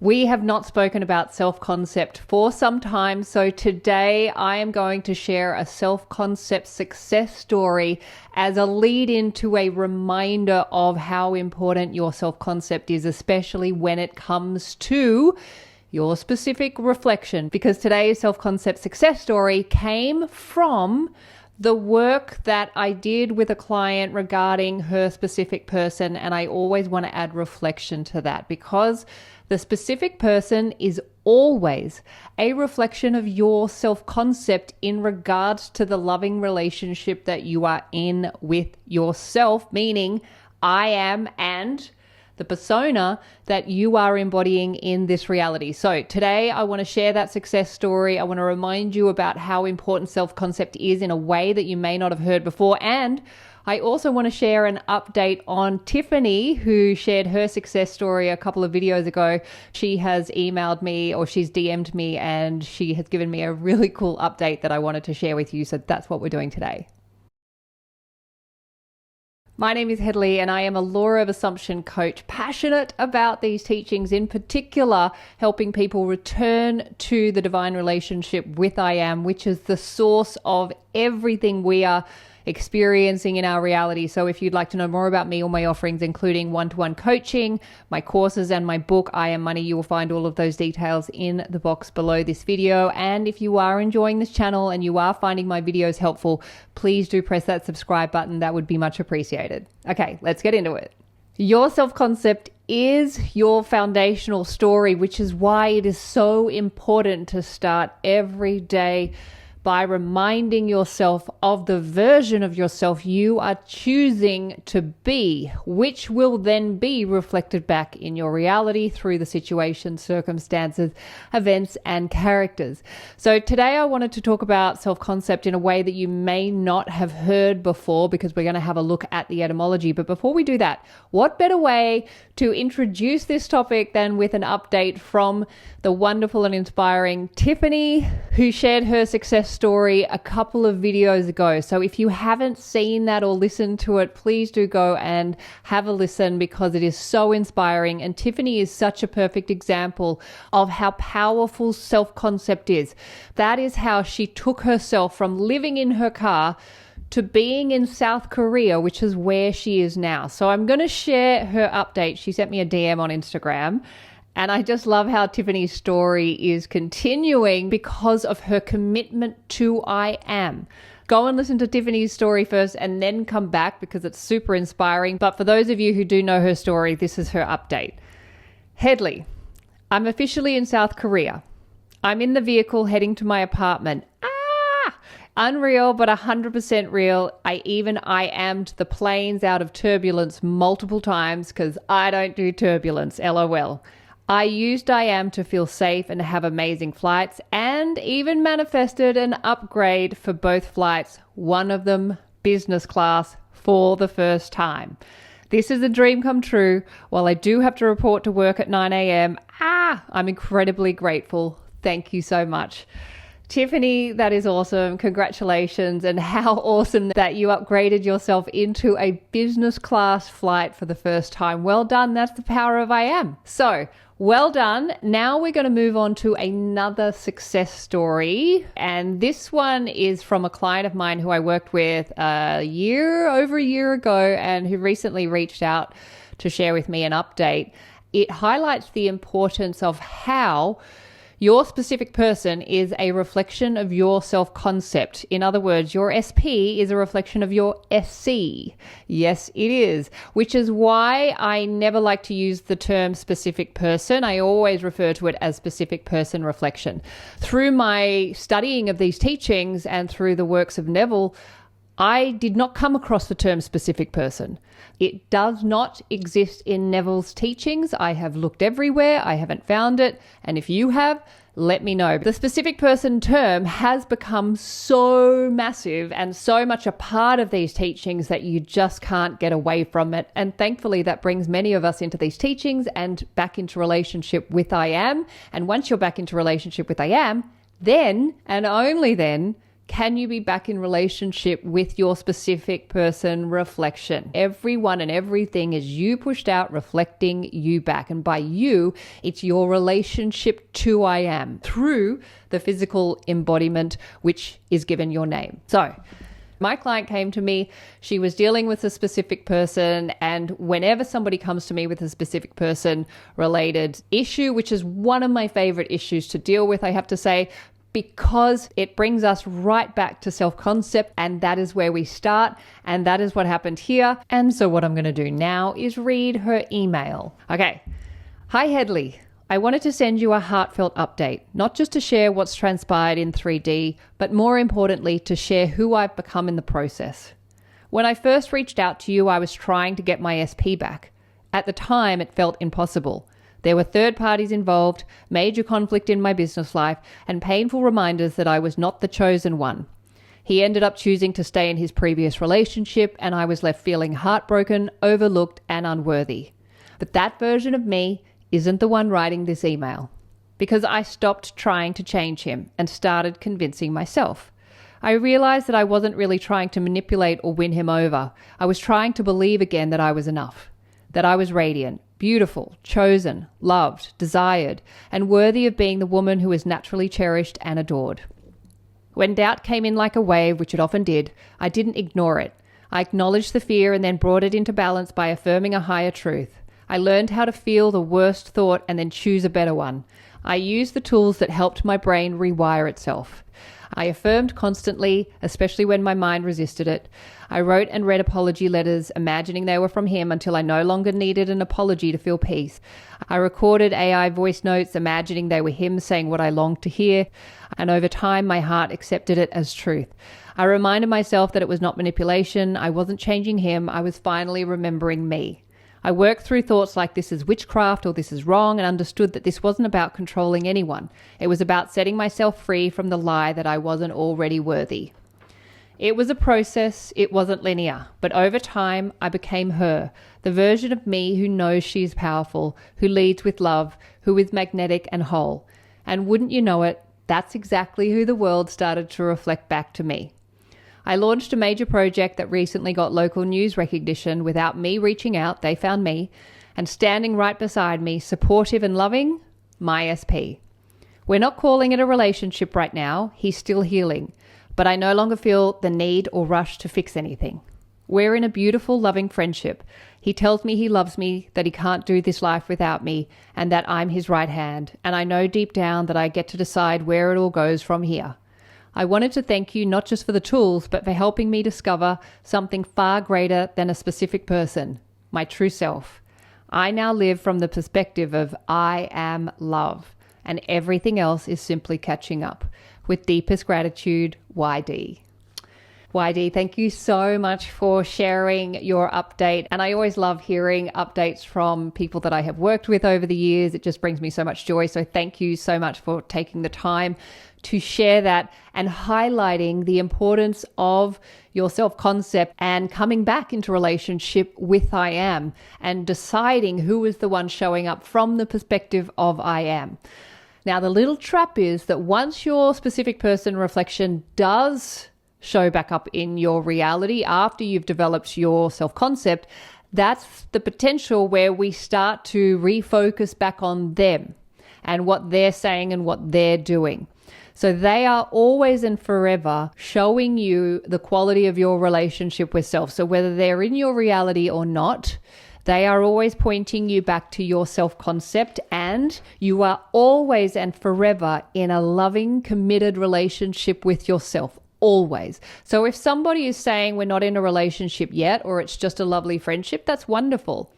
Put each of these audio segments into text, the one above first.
We have not spoken about self-concept for some time, so today I am going to share a self-concept success story as a lead into a reminder of how important your self-concept is, especially when it comes to your specific reflection, because today's self-concept success story came from the work that I did with a client regarding her specific person, and I always want to add reflection to that because the specific person is always a reflection of your self-concept in regards to the loving relationship that you are in with yourself, meaning I am and the persona that you are embodying in this reality. So today I want to share that success story. I want to remind you about how important self-concept is in a way that you may not have heard before. And I also want to share an update on Tiffany, who shared her success story a couple of videos ago. She has emailed me, or she's DM'd me, and she has given me a really cool update that I wanted to share with you. So that's what we're doing today. My name is Hedley and I am a law of assumption coach, passionate about these teachings, in particular helping people return to the divine relationship with I am, which is the source of everything we are experiencing in our reality. So if you'd like to know more about me or my offerings, including one-to-one coaching, my courses, and my book, I Am Money, you will find all of those details in the box below this video. And if you are enjoying this channel and you are finding my videos helpful, please do press that subscribe button. That would be much appreciated. Okay, let's get into it. Your self-concept is your foundational story, which is why it is so important to start every day by reminding yourself of the version of yourself you are choosing to be, which will then be reflected back in your reality through the situations, circumstances, events, and characters. So today I wanted to talk about self-concept in a way that you may not have heard before, because we're going to have a look at the etymology. But before we do that, what better way to introduce this topic than with an update from the wonderful and inspiring Tiffany, who shared her success story a couple of videos ago. So if you haven't seen that or listened to it, please do go and have a listen, because it is so inspiring. And Tiffany is such a perfect example of how powerful self-concept is. That is how she took herself from living in her car to being in South Korea, which is where she is now. So I'm going to share her update. She sent me a DM on Instagram. And I just love how Tiffany's story is continuing because of her commitment to I am. Go and listen to Tiffany's story first and then come back, because it's super inspiring. But for those of you who do know her story, this is her update. Hedley, I'm officially in South Korea. I'm in the vehicle heading to my apartment. Unreal, but 100% real. I am'd the planes out of turbulence multiple times because I don't do turbulence, LOL. I used I am to feel safe and have amazing flights, and even manifested an upgrade for both flights, one of them business class, for the first time. This is a dream come true. While I do have to report to work at 9 a.m., I'm incredibly grateful. Thank you so much. Tiffany, that is awesome. Congratulations. And how awesome that you upgraded yourself into a business class flight for the first time. Well done. That's the power of I am. So well done. Now we're going to move on to another success story. And this one is from a client of mine who I worked with over a year ago, and who recently reached out to share with me an update. It highlights the importance of how your specific person is a reflection of your self-concept. In other words, your SP is a reflection of your SC. Yes, it is, which is why I never like to use the term specific person. I always refer to it as specific person reflection. Through my studying of these teachings and through the works of Neville, I did not come across the term specific person. It does not exist in Neville's teachings. I have looked everywhere. I haven't found it. And if you have, let me know. The specific person term has become so massive and so much a part of these teachings that you just can't get away from it. And thankfully, that brings many of us into these teachings and back into relationship with I am. And once you're back into relationship with I am, then and only then Can you be back in relationship with your specific person reflection? Everyone and everything is you pushed out, reflecting you back. And by you, it's your relationship to I am through the physical embodiment, which is given your name. So my client came to me, she was dealing with a specific person, and whenever somebody comes to me with a specific person related issue, which is one of my favorite issues to deal with, I have to say, because it brings us right back to self-concept, and that is where we start, and that is what happened here. And so what I'm going to do now is read her email. Okay. Hi, Hedley. I wanted to send you a heartfelt update, not just to share what's transpired in 3D, but more importantly, to share who I've become in the process. When I first reached out to you, I was trying to get my SP back. At the time, it felt impossible. There were third parties involved, major conflict in my business life, and painful reminders that I was not the chosen one. He ended up choosing to stay in his previous relationship, and I was left feeling heartbroken, overlooked, and unworthy. But that version of me isn't the one writing this email, because I stopped trying to change him and started convincing myself. I realized that I wasn't really trying to manipulate or win him over. I was trying to believe again that I was enough, that I was radiant, beautiful, chosen, loved, desired, and worthy of being the woman who is naturally cherished and adored. When doubt came in like a wave, which it often did, I didn't ignore it. I acknowledged the fear and then brought it into balance by affirming a higher truth. I learned how to feel the worst thought and then choose a better one. I used the tools that helped my brain rewire itself. I affirmed constantly, especially when my mind resisted it. I wrote and read apology letters, imagining they were from him until I no longer needed an apology to feel peace. I recorded AI voice notes, imagining they were him saying what I longed to hear. And over time, my heart accepted it as truth. I reminded myself that it was not manipulation. I wasn't changing him. I was finally remembering me. I worked through thoughts like this is witchcraft or this is wrong, and understood that this wasn't about controlling anyone. It was about setting myself free from the lie that I wasn't already worthy. It was a process. It wasn't linear. But over time, I became her, the version of me who knows she is powerful, who leads with love, who is magnetic and whole. And wouldn't you know it, that's exactly who the world started to reflect back to me. I launched a major project that recently got local news recognition. Without me reaching out, they found me, and standing right beside me, supportive and loving, my SP. We're not calling it a relationship right now. He's still healing, but I no longer feel the need or rush to fix anything. We're in a beautiful, loving friendship. He tells me he loves me, that he can't do this life without me, and that I'm his right hand. And I know deep down that I get to decide where it all goes from here. I wanted to thank you not just for the tools, but for helping me discover something far greater than a specific person, my true self. I now live from the perspective of I am love, and everything else is simply catching up. With deepest gratitude, YD. YD, thank you so much for sharing your update. And I always love hearing updates from people that I have worked with over the years. It just brings me so much joy. So thank you so much for taking the time to share that and highlighting the importance of your self-concept and coming back into relationship with I am and deciding who is the one showing up from the perspective of I am. Now, the little trap is that once your specific person reflection does show back up in your reality after you've developed your self-concept, that's the potential where we start to refocus back on them and what they're saying and what they're doing. So they are always and forever showing you the quality of your relationship with self. So whether they're in your reality or not, they are always pointing you back to your self-concept, and you are always and forever in a loving, committed relationship with yourself. Always. So if somebody is saying we're not in a relationship yet, or it's just a lovely friendship, that's wonderful.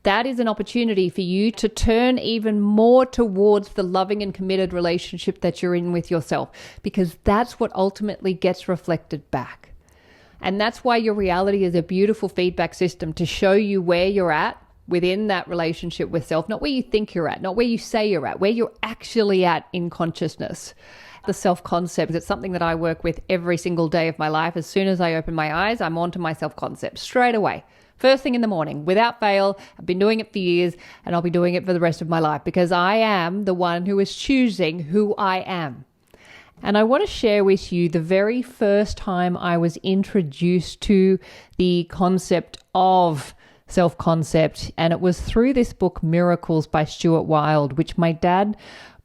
That is an opportunity for you to turn even more towards the loving and committed relationship that you're in with yourself, because that's what ultimately gets reflected back. And that's why your reality is a beautiful feedback system to show you where you're at within that relationship with self, not where you think you're at, not where you say you're at, where you're actually at in consciousness. The self-concept, it's something that I work with every single day of my life. As soon as I open my eyes, I'm onto my self-concept straight away. First thing in the morning, without fail. I've been doing it for years, and I'll be doing it for the rest of my life, because I am the one who is choosing who I am. And I want to share with you the very first time I was introduced to the concept of self-concept. And it was through this book, Miracles by Stuart Wilde, which my dad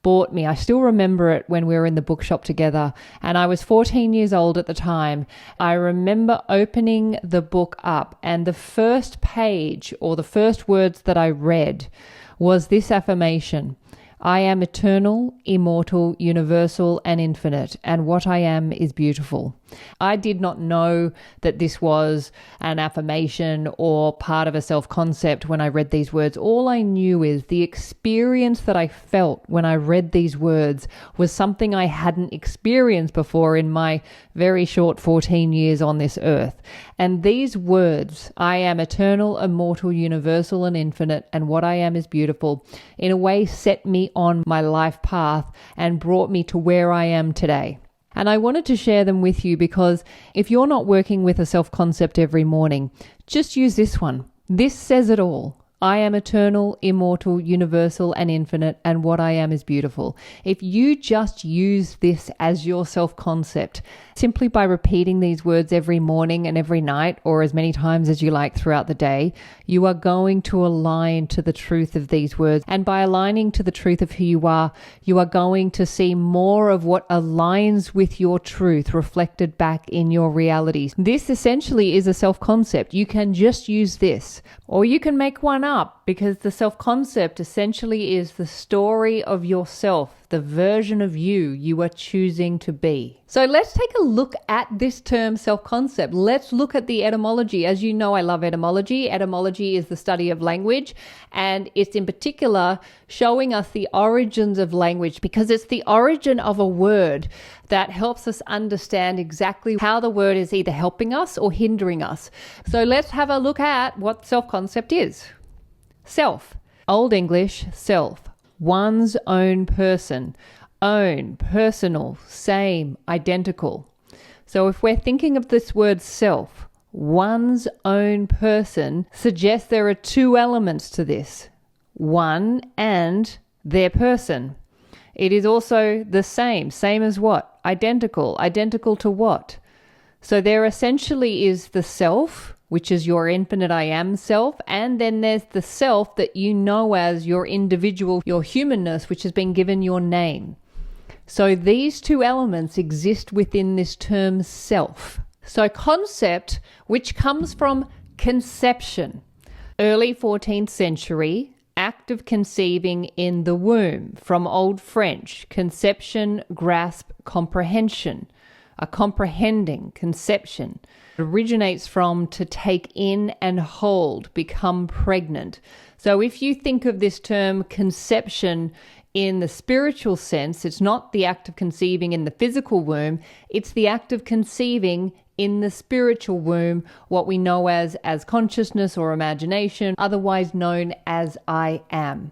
bought me. I still remember it when we were in the bookshop together. And I was 14 years old at the time. I remember opening the book up, and the first page, or the first words that I read, was this affirmation: I am eternal, immortal, universal, and infinite, and what I am is beautiful. I did not know that this was an affirmation or part of a self-concept when I read these words. All I knew is the experience that I felt when I read these words was something I hadn't experienced before in my very short 14 years on this earth. And these words, I am eternal, immortal, universal, and infinite, and what I am is beautiful, in a way set me on my life path and brought me to where I am today. And I wanted to share them with you because if you're not working with a self-concept every morning, just use this one. This says it all. I am eternal, immortal, universal, and infinite, and what I am is beautiful. If you just use this as your self-concept, simply by repeating these words every morning and every night, or as many times as you like throughout the day, you are going to align to the truth of these words. And by aligning to the truth of who you are going to see more of what aligns with your truth reflected back in your realities. This essentially is a self-concept. You can just use this, or you can make one up, because the self-concept essentially is the story of yourself, the version of you are choosing to be. So let's take a look at this term self-concept. Let's look at the etymology. As you know, I love etymology. Etymology is the study of language, and it's in particular showing us the origins of language, because it's the origin of a word that helps us understand exactly how the word is either helping us or hindering us. So let's have a look at what self-concept is. Self, Old English, self, one's own person, own, personal, same, identical. So if we're thinking of this word self, one's own person suggests there are two elements to this: one and their person. It is also the same as what? Identical. Identical to what? So there essentially is the self, which is your infinite I am self, and then there's the self that you know as your individual, your humanness, which has been given your name. So these two elements exist within this term self. So concept, which comes from conception, early 14th century, act of conceiving in the womb, from Old French, conception, grasp, comprehension, a comprehending, conception. It originates from to take in and hold, become pregnant. So if you think of this term conception in the spiritual sense, it's not the act of conceiving in the physical womb, it's the act of conceiving in the spiritual womb, what we know as consciousness or imagination, otherwise known as I am.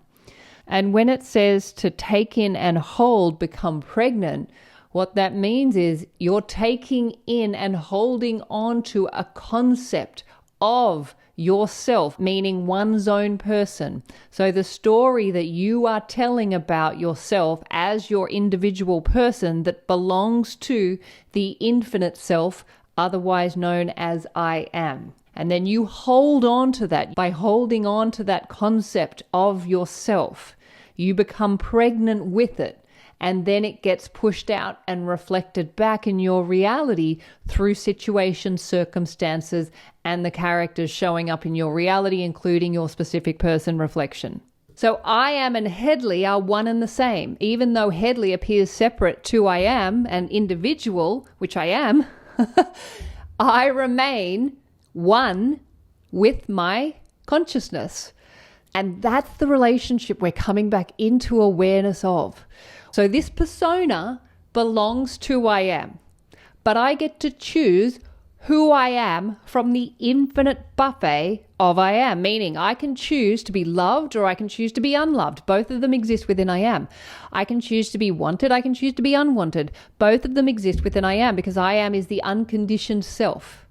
And when it says to take in and hold, become pregnant, what that means is you're taking in and holding on to a concept of yourself, meaning one's own person. So the story that you are telling about yourself as your individual person that belongs to the infinite self, otherwise known as I am. And then you hold on to that. By holding on to that concept of yourself, you become pregnant with it. And then it gets pushed out and reflected back in your reality through situations, circumstances, and the characters showing up in your reality, including your specific person reflection. So I am and Headley are one and the same. Even though Headley appears separate to I am, an individual, which I am, I remain one with my consciousness. And that's the relationship we're coming back into awareness of. So this persona belongs to I am, but I get to choose who I am from the infinite buffet of I am, meaning I can choose to be loved or I can choose to be unloved. Both of them exist within I am. I can choose to be wanted, I can choose to be unwanted. Both of them exist within I am, because I am is the unconditioned self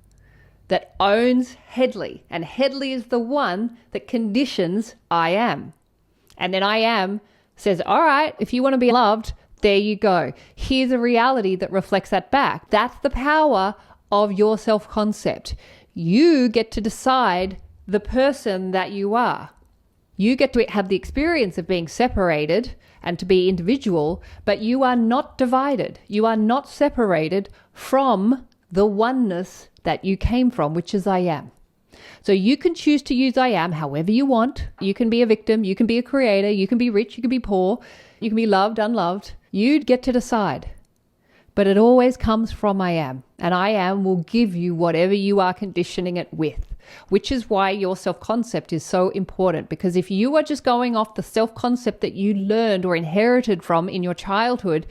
that owns Headley, and Headley is the one that conditions I am. And then I am says, all right, if you want to be loved, There you go. Here's a reality that reflects that back. That's the power of your self-concept. You get to decide the person that you are. You get to have the experience of being separated and to be individual, but you are not divided. You are not separated from the oneness that you came from, which is I am. So you can choose to use I am however you want. You can be a victim, you can be a creator, you can be rich, you can be poor, you can be loved, unloved. You get to decide. But it always comes from I am. And I am will give you whatever you are conditioning it with, which is why your self-concept is so important. Because if you are just going off the self-concept that you learned or inherited from in your childhood,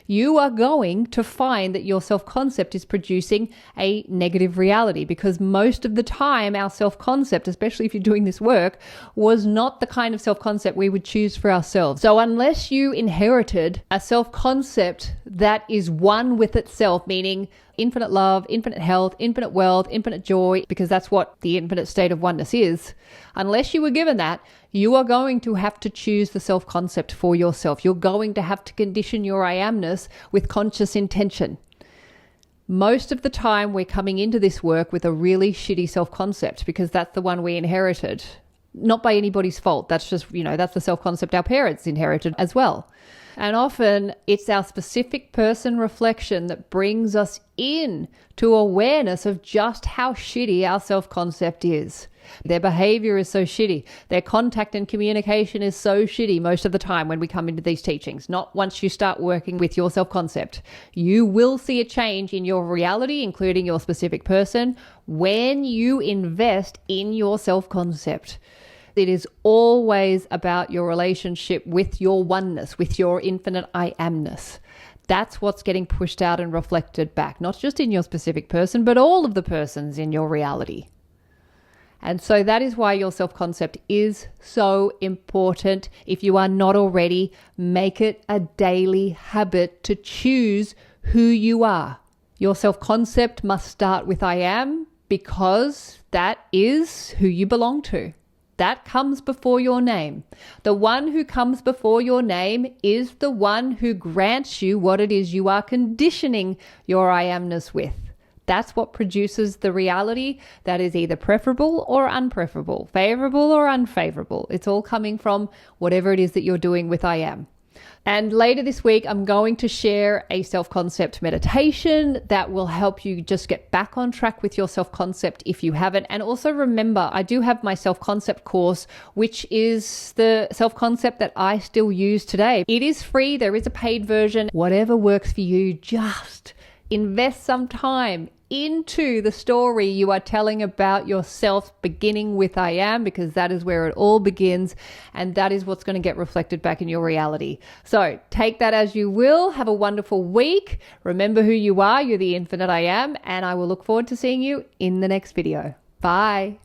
you are going to find that your self-concept is producing a negative reality, because most of the time our self-concept, especially if you're doing this work, was not the kind of self-concept we would choose for ourselves. So unless you inherited a self-concept that is one with itself, meaning infinite love, infinite health, infinite wealth, infinite joy, because that's what the infinite state of oneness is. Unless you were given that, you are going to have to choose the self-concept for yourself. You're going to have to condition your I amness with conscious intention. Most of the time we're coming into this work with a really shitty self-concept because that's the one we inherited. Not by anybody's fault. That's just, that's the self-concept our parents inherited as well. And often it's our specific person reflection that brings us in to awareness of just how shitty our self-concept is. Their behavior is so shitty. Their contact and communication is so shitty most of the time when we come into these teachings. Not once you start working with your self-concept. You will see a change in your reality, including your specific person, when you invest in your self-concept. It is always about your relationship with your oneness, with your infinite I amness. That's what's getting pushed out and reflected back, not just in your specific person, but all of the persons in your reality. And so that is why your self-concept is so important. If you are not already, make it a daily habit to choose who you are. Your self-concept must start with I am, because that is who you belong to. That comes before your name. The one who comes before your name is the one who grants you what it is you are conditioning your I amness with. That's what produces the reality that is either preferable or unpreferable, favorable or unfavorable. It's all coming from whatever it is that you're doing with I am. And later this week, I'm going to share a self-concept meditation that will help you just get back on track with your self-concept if you haven't. And also remember, I do have my self-concept course, which is the self-concept that I still use today. It is free. There is a paid version. Whatever works for you, just invest some time into the story you are telling about yourself, beginning with I am, because that is where it all begins, and that is what's going to get reflected back in your reality. So take that as you will. Have a wonderful week. Remember who you are. You're the infinite I am, and I will look forward to seeing you in the next video. Bye.